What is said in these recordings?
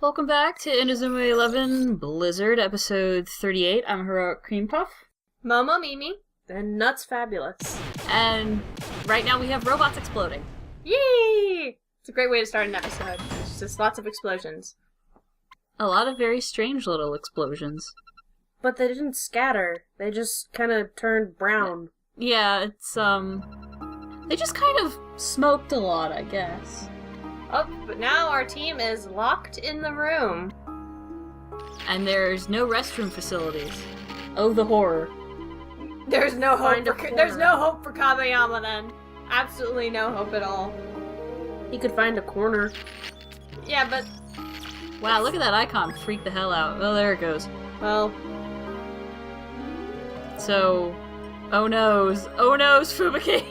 Welcome back to Inazuma 11 Blizzard, episode 38. I'm Heroic Cream Puff. Momo Mimi. And Nuts Fabulous. And right now we have robots exploding. Yay! It's a great way to start an episode. It's just lots of explosions. A lot of very strange little explosions. But they didn't scatter. They just kind of turned brown. Yeah, it's, they just kind of smoked a lot, I guess. Oh, but now our team is locked in the room. And there's no restroom facilities. Oh, the horror. There's no hope. There's corner. no hope for Kabayama then. Absolutely no hope at all. He could find a corner. Yeah, but Wow, look at that icon. Freak the hell out. Oh, there it goes. well, So, oh no's, Fumike.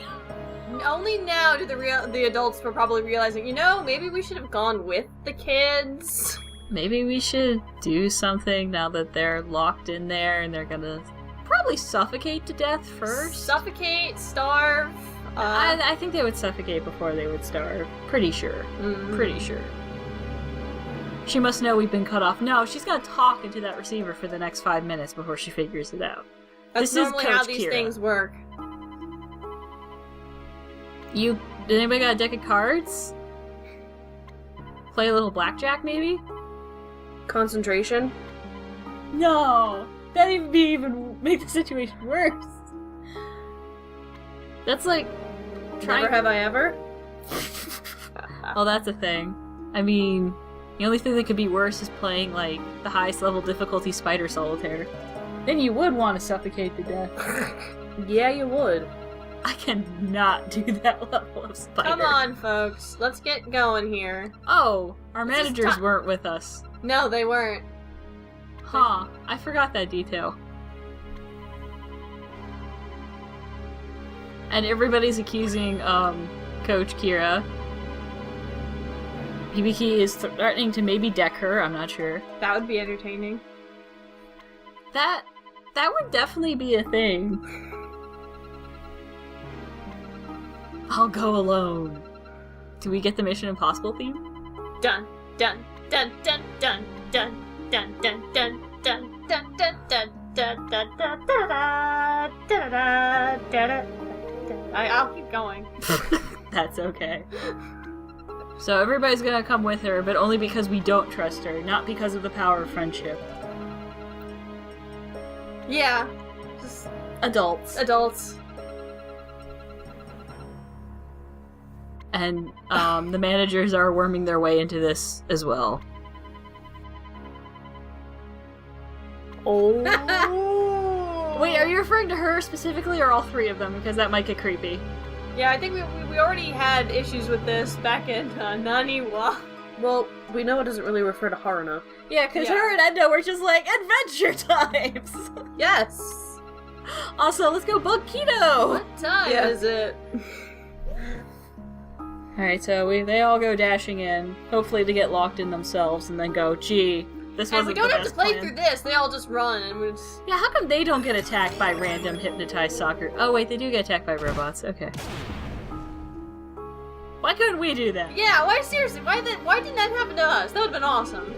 only now do the adults were probably realizing, maybe we should have gone with the kids. Maybe we should do something now that they're locked in there and they're gonna probably suffocate to death first. Suffocate, starve. I think they would suffocate before they would starve. Pretty sure. Mm. Pretty sure. She must know we've been cut off. No, she's gonna talk into that receiver for the next 5 minutes before she figures it out. That's This is normally how Coach these Kira. things work. Did anybody got a deck of cards? Play a little blackjack, maybe? Concentration. No! That'd even make the situation worse. That's like Never have I ever. Oh, that's a thing. I mean, the only thing that could be worse is playing, like, the highest level difficulty Spider Solitaire. Then you would want to suffocate to death. Yeah, you would. I cannot do that level of Spider. Come on, folks. Let's get going here. Oh, our This is managers ti- weren't with us. No, they weren't. Huh, I forgot that detail. And everybody's accusing, Coach Kira. Hibiki is threatening to maybe deck her, I'm not sure. That would be entertaining. That would definitely be a thing. I'll go alone. Do we get the Mission Impossible theme? Dun dun dun dun dun dun dun dun dun dun dun dun dun dun dun dun dun dun. I'll keep going. That's okay. So everybody's gonna come with her, but only because we don't trust her, not because of the power of friendship. Yeah, just Adults. adults. And the managers are worming their way into this as well. Oh. Wait, are you referring to her specifically or all three of them? Because that might get creepy. Yeah, I think we already had issues with this back in Naniwa. Well, we know it doesn't really refer to Haruna. Yeah, because Yeah. her and Endo were just like, adventure times! Yes. Also, let's go bug keto! What time Yeah. is it? Alright, so they all go dashing in, hopefully to get locked in themselves, and then go, gee, this And wasn't we don't the have to best play plan. through this. They all just run and we just... Yeah, how come they don't get attacked by random hypnotized soccer? Oh wait, they do get attacked by robots, okay. Why couldn't we do that? Yeah, why seriously? Why didn't that happen to us? That would've been awesome.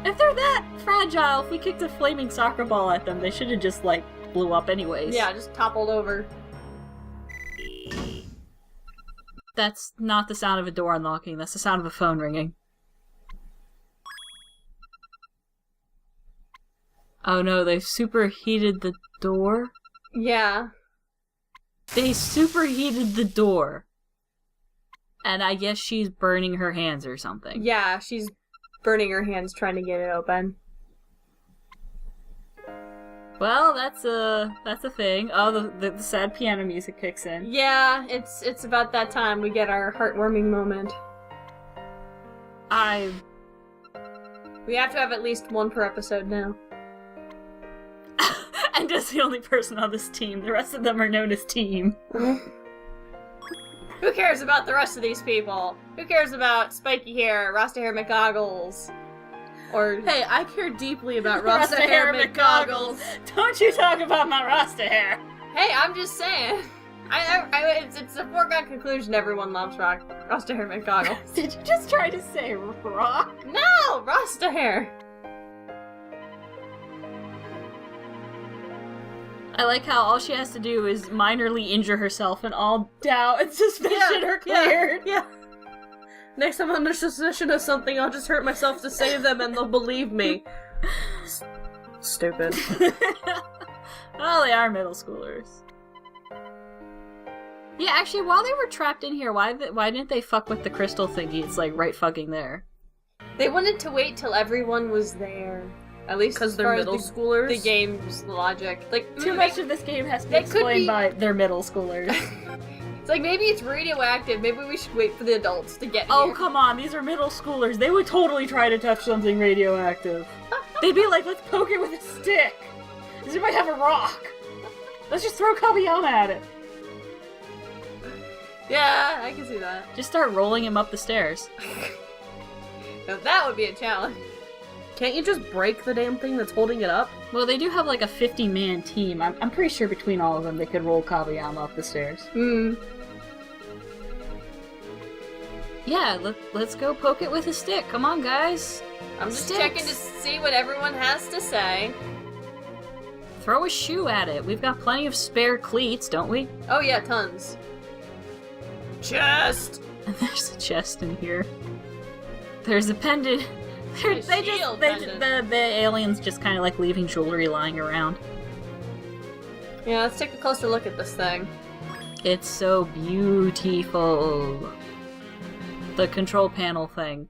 If they're that fragile, if we kicked a flaming soccer ball at them, they should have just, like, blew up anyways. Yeah, just toppled over. That's not the sound of a door unlocking, that's the sound of a phone ringing. Oh no, they've superheated the door? Yeah. They superheated the door. And I guess she's burning her hands or something. Yeah, she's burning her hands trying to get it open. Well, that's a thing. Oh, the sad piano music kicks in. Yeah, it's about that time we get our heartwarming moment. We have to have at least one per episode now. And just the only person on this team. The rest of them are known as team. Who cares about the rest of these people? Who cares about spiky hair, Rasta hair McGoggles? Or Hey, I care deeply about Rasta Rasta hair hair McGoggles. McGoggles. Don't you talk about my Rasta hair. hey, I'm just saying. It's a foregone conclusion everyone loves Rasta Hair McGoggles. Did you just try to say rock? No! Rasta Hair! I like how all she has to do is minorly injure herself and all doubt and suspicion are cleared. Yeah. Next time I'm under suspicion of something, I'll just hurt myself to save them and they'll believe me. Stupid. Well, they are middle schoolers. Yeah, actually, while they were trapped in here, why didn't they fuck with the crystal thingy? It's like right fucking there. They wanted to wait till everyone was there. At least Because as they're far as middle schoolers? the game's logic. Like, Too much of this game has to be They could explained be- by their middle schoolers. It's like, maybe it's radioactive, maybe we should wait for the adults to get Oh, here. come on, these are middle schoolers. They would totally try to touch something radioactive. They'd be like, let's poke it with a stick. This might have a rock. Let's just throw Kabiyama at it. Yeah, I can see that. Just start rolling him up the stairs. Now that would be a challenge. Can't you just break the damn thing that's holding it up? Well, they do have like a 50-man team. I'm pretty sure between all of them they could roll Kabiyama up the stairs. Hmm. Yeah, let's go poke it with a stick. Come on, guys. I'm just Sticks. checking to see what everyone has to say. Throw a shoe at it. We've got plenty of spare cleats, don't we? Oh yeah, tons. Chest! There's a chest in here. There's a pendant. A shield pendant. The aliens just kind of like leaving jewelry lying around. Yeah, let's take a closer look at this thing. It's so beautiful. The control panel thing.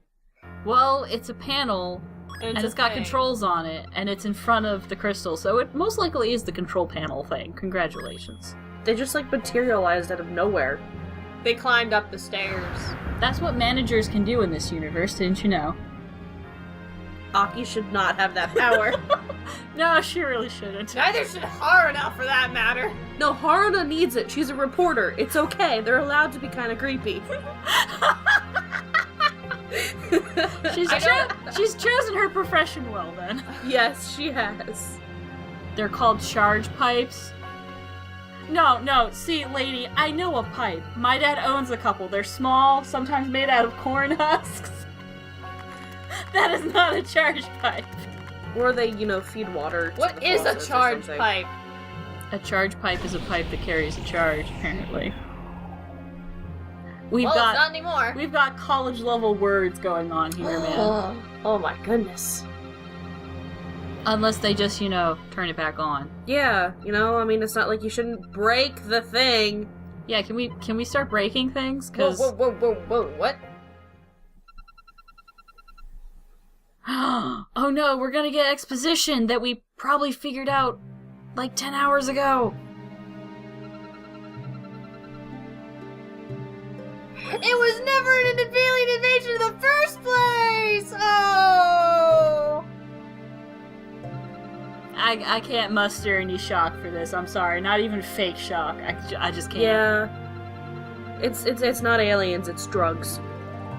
Well, it's a panel, and it's got controls on it, and it's in front of the crystal, so it most likely is the control panel thing. Congratulations. They just like materialized out of nowhere. They climbed up the stairs. That's what managers can do in this universe, didn't you know? Aki should not have that power. No, she really shouldn't. Neither should Haruna, for that matter. No, Haruna needs it. She's a reporter. It's okay. They're allowed to be kind of creepy. She's chosen her profession well, then. Yes, she has. They're called charge pipes. No, see, lady, I know a pipe. My dad owns a couple. They're small, sometimes made out of corn husks. That is not a charge pipe. Or they, feed water to What the is a faucets or charge something. pipe? A charge pipe is a pipe that carries a charge, apparently. We've Well, it's not anymore. We've got college level words going on here, man. Oh my goodness. Unless they just, turn it back on. Yeah, it's not like you shouldn't break the thing. Yeah, can we start breaking things? Whoa, 'Cause whoa, what? oh no, we're gonna get exposition that we probably figured out like 10 hours ago. It was never an alien invasion in the first place! Oh! I can't muster any shock for this. I'm sorry, not even fake shock. I just can't. Yeah. It's not aliens, it's drugs.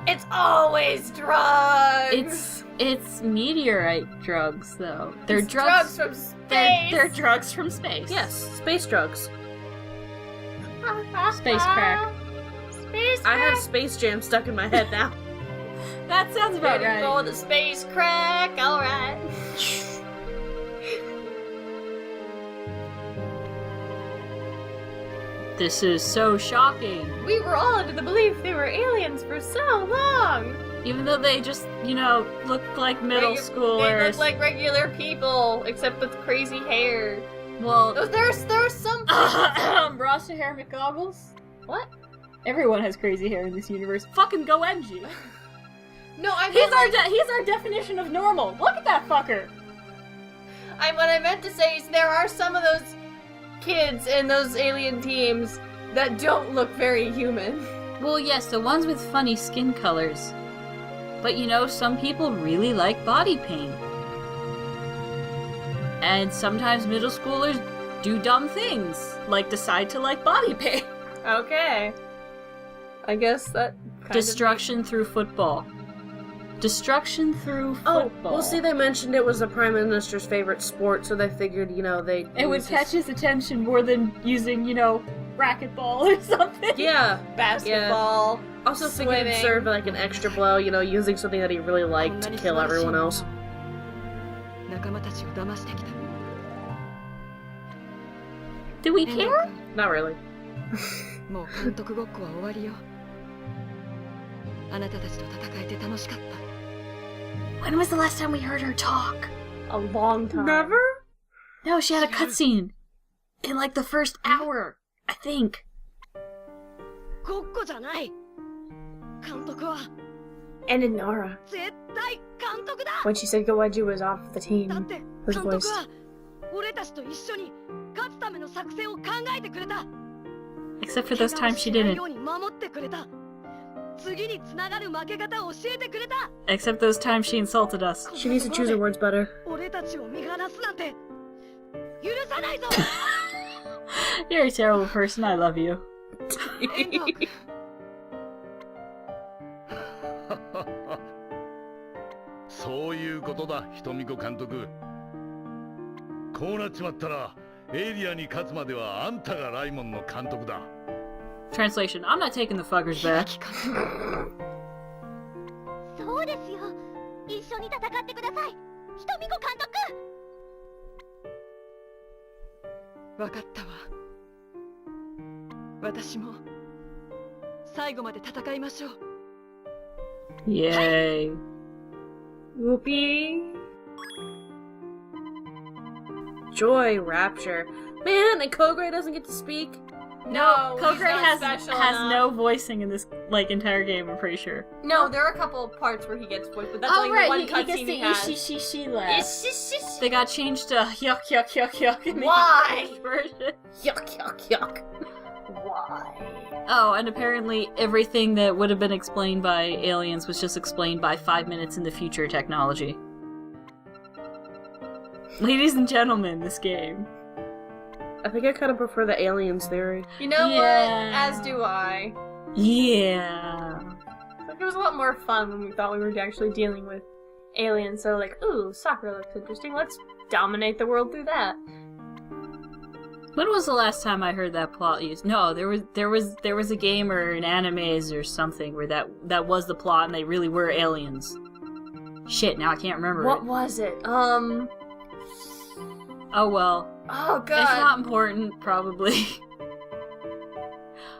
It's always drugs! It's meteorite drugs, though. They're It's drugs from space! They're drugs from space. Yes, space drugs. Space crack. Space I have crack! Space Jam stuck in my head now. That sounds about Ready right. for the space crack, alright. This is so shocking. We were all under the belief they were aliens for so long! Even though they just, looked like middle They schoolers. look like regular people, except with crazy hair. Well, There's some... Rasta hair McGoggles? What? Everyone has crazy hair in this universe. Fucking go Enji. No, I mean, He's our definition of normal. Look at that fucker. what I meant to say is there are some of those kids in those alien teams that don't look very human. Well, yes, the ones with funny skin colors. But some people really like body paint. And sometimes middle schoolers do dumb things, like decide to like body paint. Okay. I guess that kind Destruction through football. Destruction through football. Oh, well, see, they mentioned it was the Prime Minister's favorite sport, so they figured, they... It would catch his attention more than using, racquetball or something. Yeah. Basketball. Also figured it'd serve like an extra blow, you know, using something that he really liked to kill everyone else. Do we care? Not really. When was the last time we heard her talk? A long time. Never? No, she had a cutscene in like the first hour, I think. And Inara. When she said Goenju was off the team, her voice. Except for those times she didn't. Except those times she insulted us. She needs to choose her words better. You're a terrible person, I love you. そういうことだ、ひとみこ監督。こうなっちまったら、エイリアに勝つまではあんたがライモンの監督だ。 Translation: I'm not taking the fuckers back. そうですよ。一緒に戦ってください。ひとみこ監督。わかったわ。私も最後まで戦いましょう。 Yay. Whoopee. Joy, rapture. Man, and Kogre doesn't get to speak? No, Kogre he's not has special has enough. no voicing in this like entire game, I'm pretty sure. No, there are a couple of parts where he gets voiced, but that's Oh only right, the one he cutscene gets he the has. ishi laugh. Ish. They got changed to yuck yuck yuck yuck in the Why? English version. Yuck. Why? Oh, and apparently everything that would have been explained by aliens was just explained by 5 minutes in the future technology. Ladies and gentlemen, this game. I think I kind of prefer the aliens theory. You know Yeah. what? As do I. Yeah. Like, it was a lot more fun when we thought we were actually dealing with aliens. So like, ooh, soccer looks interesting. Let's dominate the world through that. When was the last time I heard that plot used? No, there was a game or an animes or something where that was the plot and they really were aliens. Shit, now I can't remember What it. was it? Oh well. Oh god. It's not important, probably.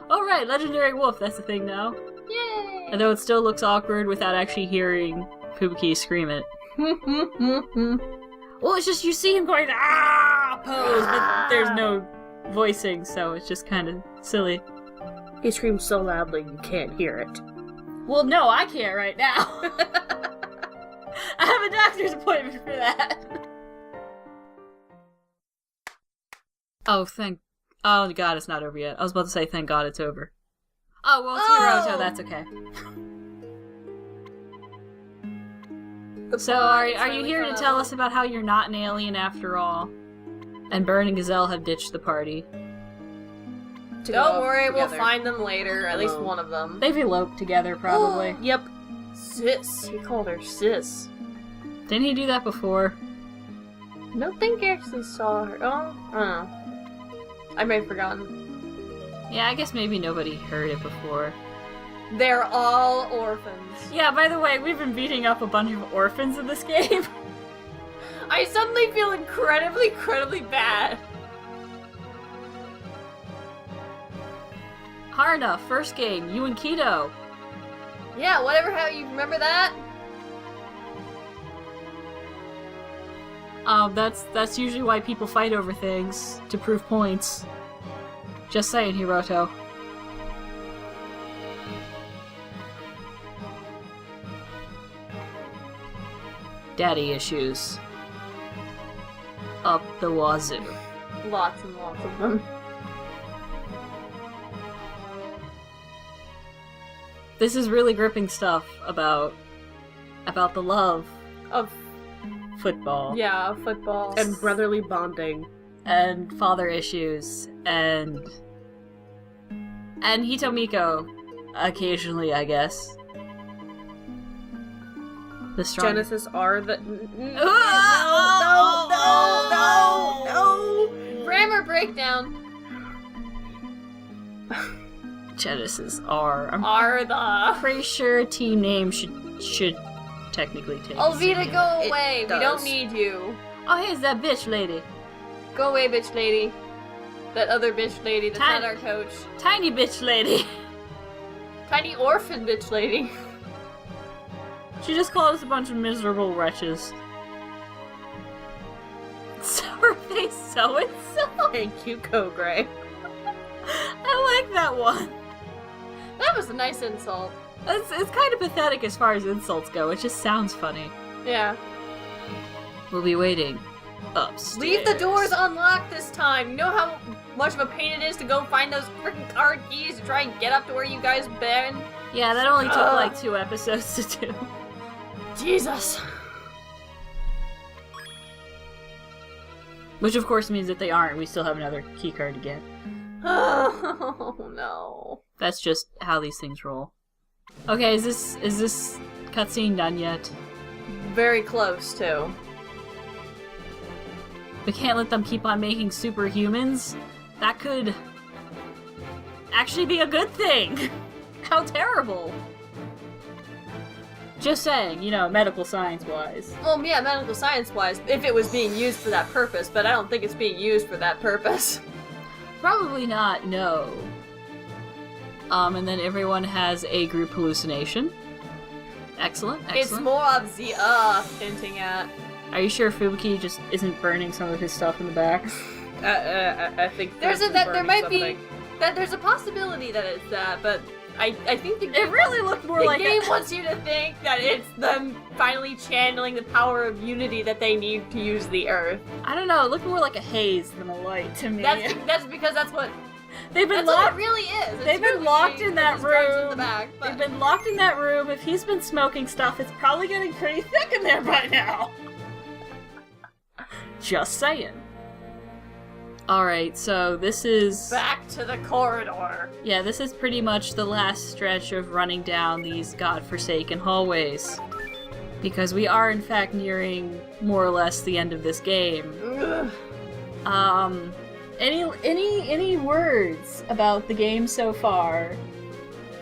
Oh right, Legendary Wolf, that's the thing now. Yay! Although it still looks awkward without actually hearing Fubuki scream it. Well, it's just you see him going, ah, pose, but there's no voicing, so it's just kind of silly. He screams so loudly you can't hear it. Well, no, I can't right now. I have a doctor's appointment for that. Oh god, it's not over yet. I was about to say thank god it's over. Oh, well, it's Hiroto, that's okay. So, are you here to tell us about how you're not an alien after all? And Burn and Gazelle have ditched the party. Don't worry, we'll find them later. At least one of them. They've eloped together, probably. Yep. Sis. He called her sis. Didn't he do that before? I don't think I actually saw her. Oh, I don't know. I may have forgotten. Yeah, I guess maybe nobody heard it before. They're all orphans. Yeah, by the way, we've been beating up a bunch of orphans in this game. I suddenly feel incredibly bad. Harna, first game, you and Kido. Yeah, whatever, how you remember that? That's usually why people fight over things, to prove points. Just saying, Hiroto. Daddy issues. Up the wazoo. Lots and lots of them. This is really gripping stuff about the love Of, football. yeah, football. And brotherly bonding. And father issues, and Hitomiko, occasionally, I guess. The strong. Genesis R the... No! No! Grammar breakdown. Genesis R. I'm Are the pretty sure team name should technically take. Alvita, go It away. We does. don't need you. Oh, here's that bitch lady. Go away, bitch lady. That other bitch lady that's Tiny- not our coach. Tiny bitch lady. Tiny orphan bitch lady. She just called us a bunch of miserable wretches. So are they so and so? Thank you, Kogray. I like that one. That was a nice insult. It's kind of pathetic as far as insults go. It just sounds funny. Yeah. We'll be waiting upstairs. Leave the doors unlocked this time. You know how much of a pain it is to go find those freaking card keys to try and get up to where you guys been? Yeah, that only took like 2 episodes to do. Jesus. Which of course means that they aren't. We still have another keycard to get. Oh no. That's just how these things roll. Okay, is this cutscene done yet? Very close too. We can't let them keep on making superhumans. That could actually be a good thing. How terrible. Just saying, you know, medical science-wise. Well, yeah, medical science-wise, if it was being used for that purpose, but I don't think it's being used for that purpose. Probably not, no. And then everyone has a group hallucination. Excellent, excellent. It's more of the hinting at. Are you sure Fubuki just isn't burning some of his stuff in the back? I think There's Fizz a is that there burning might something. be that there's a possibility that it's that, but I think the It game, really looked more the like game a... wants you to think that it's them finally channeling the power of unity that they need to use the earth. I don't know, it looked more like a haze than a light to me. That's because that's what They've been what it locked. really is. It's They've been really locked in that these drugs in room. the back, but They've been locked in that room. If he's been smoking stuff, it's probably getting pretty thick in there by now. Just saying. Alright, so this is... back to the corridor. Yeah, this is pretty much the last stretch of running down these godforsaken hallways. Because we are, in fact, nearing more or less the end of this game. Ugh. Any words about the game so far?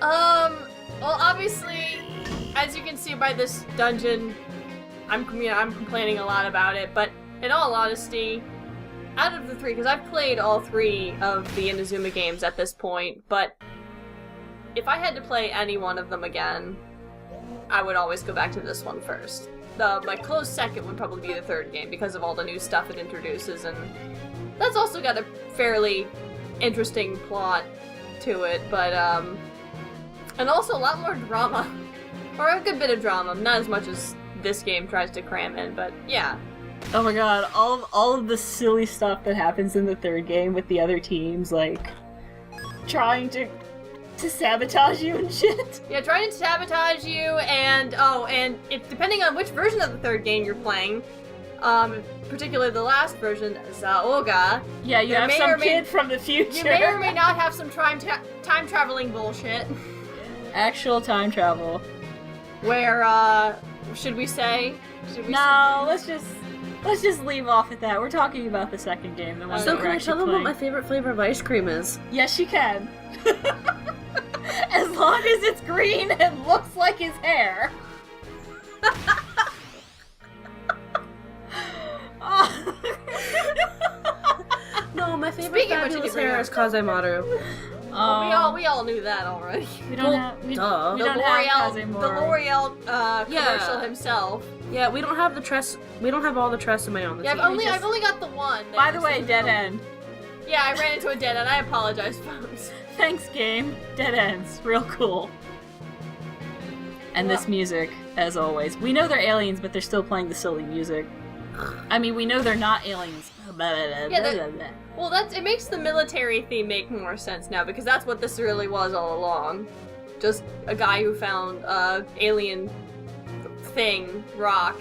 Well, obviously, as you can see by this dungeon, I'm complaining a lot about it, but in all honesty, out of the 3, because I've played all 3 of the Inazuma games at this point, but if I had to play any one of them again, I would always go back to this one first. My close second would probably be the 3rd game, because of all the new stuff it introduces, and that's also got a fairly interesting plot to it, but, and also a lot more drama. Or a good bit of drama, not as much as this game tries to cram in, but yeah. Oh my god, all of the silly stuff that happens in the 3rd game with the other teams, like, trying to sabotage you and shit. Yeah, trying to sabotage you, and if depending on which version of the 3rd game you're playing, particularly the last version, Zaoga, Yeah, you There have may some or may- kid from the future. you may or may not have some time traveling bullshit. Actual time travel. Where, should we say? No, let's just leave off at that. We're talking about the 2nd game, the one So that we're can I actually tell them what playing. my favorite flavor of ice cream is? Yes, you can. As long as it's green and looks like his hair. No, my favorite Speaking of which, fabulous you can hair bring is Kazemaru. We all knew that already. We don't have. We Duh. don't have Kazemaru. The L'Oreal commercial Yeah. himself. Yeah, we don't have the tress. We don't have all the Tresemme on the Yeah, team. I've only got the one. By the way, dead end. Yeah, I ran into a dead end. I apologize, folks. Thanks, game. Dead ends. Real cool. And this music, as always. We know they're aliens, but they're still playing the silly music. I mean, we know they're not aliens. Well, it makes the military theme make more sense now, because that's what this really was all along. Just a guy who found alien thing, rock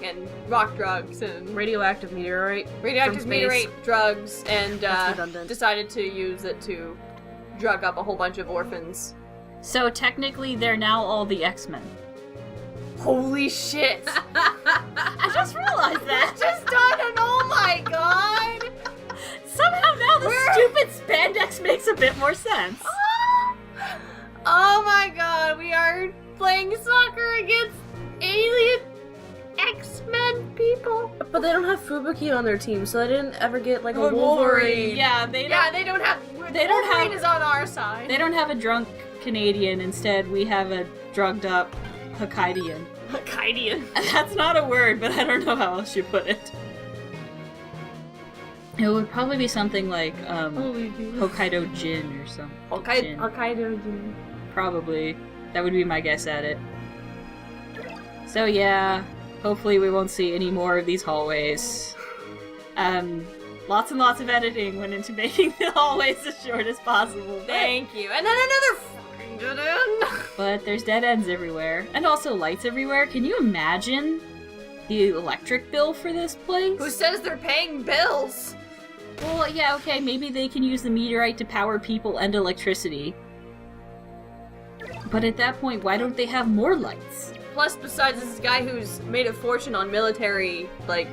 drugs, and radioactive meteorite. radioactive from space. meteorite drugs, and That's redundant. decided to use it to drug up a whole bunch of orphans. So technically, they're now all the X-Men. Holy shit! I just realized that. Just done, and oh my god! Somehow now the Where- stupid spandex makes a bit more sense. Oh my god, we are playing soccer against alien X-Men people. But they don't have Fubuki on their team, so they didn't ever get like a Wolverine. Yeah, they don't. Yeah, they don't have. They don't Wolverine have- is on our side. They don't have a drunk Canadian. Instead, we have a drugged up Hokkaidian. Hokkaidian. That's not a word, but I don't know how else you put it. It would probably be something like Hokkaido Gin or something. Gin. Hokkaido Jin. Probably. That would be my guess at it. So yeah, hopefully we won't see any more of these hallways. Lots and lots of editing went into making the hallways as short as possible. Thank you. And then another fucking dead end. But there's dead ends everywhere. And also lights everywhere. Can you imagine the electric bill for this place? Who says they're paying bills? Well, yeah, okay, maybe they can use the meteorite to power people and electricity. But at that point, why don't they have more lights? Plus, besides this guy who's made a fortune on military, like,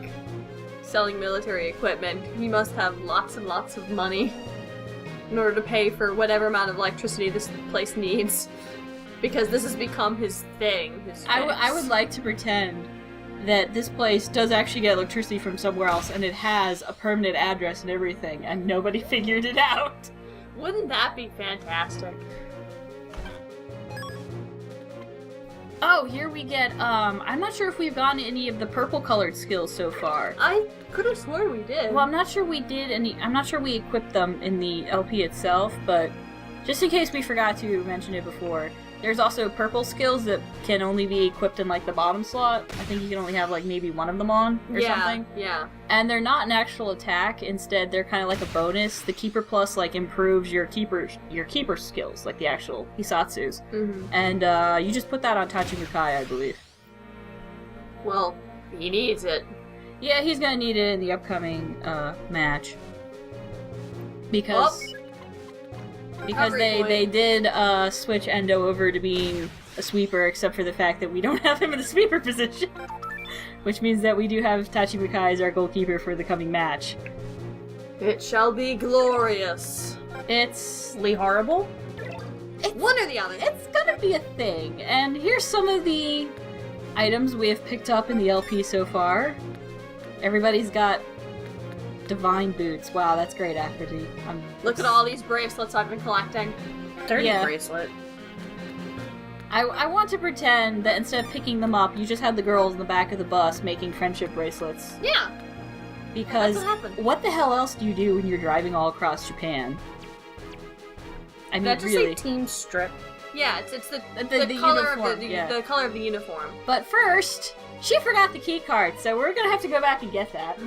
selling military equipment, he must have lots and lots of money in order to pay for whatever amount of electricity this place needs. Because this has become his thing. I would like to pretend that this place does actually get electricity from somewhere else, and it has a permanent address and everything, and nobody figured it out. Wouldn't that be fantastic? Oh, here we get, I'm not sure if we've gotten any of the purple-colored skills so far. I could have sworn we did. Well, I'm not sure we did any, I'm not sure we equipped them in the LP itself, but just in case we forgot to mention it before, there's also purple skills that can only be equipped in, like, the bottom slot. I think you can only have, like, maybe one of them on, or something. Yeah. And they're not an actual attack, instead they're kind of like a bonus. The Keeper Plus, like, improves your keeper skills, like the actual Hisatsus. Mm-hmm. And, you just put that on Tachimukai, I believe. Well, he needs it. Yeah, he's gonna need it in the upcoming, match. Because Recovery they did switch Endo over to being a sweeper, except for the fact that we don't have him in the sweeper position. Which means that we do have Tachimukai as our goalkeeper for the coming match. It shall be glorious. It's Horrible? One or the other. it's gonna be a thing. And here's some of the items we have picked up in the LP so far. Everybody's got divine boots. Wow, that's great, Aphrodite. Look at all these bracelets I've been collecting. Dirty Yeah. bracelet. I want to pretend that instead of picking them up, you just had the girls in the back of the bus making friendship bracelets. Yeah. Because That's what happened. what the hell else do you do when you're driving all across Japan? I mean, That just really. say team strip. Yeah, it's the The color uniform, of the yeah. the color of the uniform. But first, she forgot the key card, so we're gonna have to go back and get that.